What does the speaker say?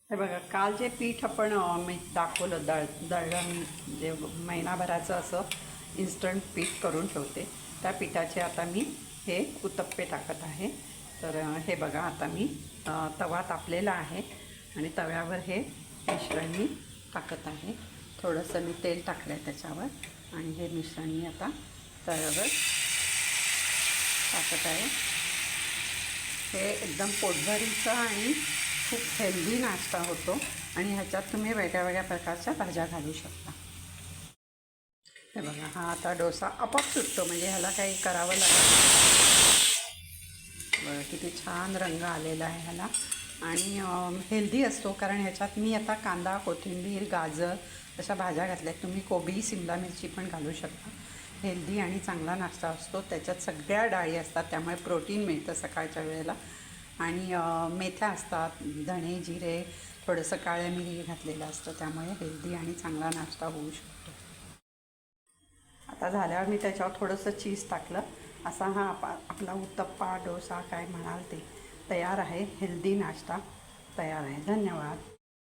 हे बघा, काल जे पीठ आपण मी दाखवलं दळण जे महिनाभराचं असं इन्स्टंट पीठ करून ठेवते, त्या पिठाचे आता मी हे उत्तप्पे टाकत आहे. तर हे बघा, आता मी तवा तापलेला आहे आणि तव्यावर हे मिश्रण मी टाकत आहे. थोडंसं मी तेल टाकलं आहे त्याच्यावर आणि हे मिश्रण मी आता तव्यावर टाकत आहे. हे एकदम पोटभरीचं आणि खूप हेल्दी नाश्ता होतो आणि ह्याच्यात तुम्ही वेगळ्या वेगळ्या प्रकारच्या भाज्या घालू शकता. हे बघा, हा आता डोसा आपोआप सुटतो, म्हणजे ह्याला काही करावं लागत. बघा किती छान रंग आलेला आहे ह्याला आणि हेल्दी असतो, कारण ह्याच्यात मी आता कांदा, कोथिंबीर, गाजर अशा भाज्या घातल्या. तुम्ही कोबी, सिमला मिरची पण घालू शकता. हेल्दी आणि चांगला नाश्ता असतो. त्याच्यात सगळ्या डाळी असतात, त्यामुळे प्रोटीन मिळतं सकाळच्या वेळेला. आणि मेथ्या असतात, धणे, जिरे, थोडंसं काळ्या मिरी घातलेलं असतं, त्यामुळे हेल्दी आणि चांगला नाश्ता होऊ शकतो. आता झाल्यावर मी त्याच्यावर थोडंसं चीज टाकलं. असा हा आपला उत्तप्पा, डोसा काय म्हणाल ते तयार आहे. हेल्दी नाश्ता तयार आहे. धन्यवाद.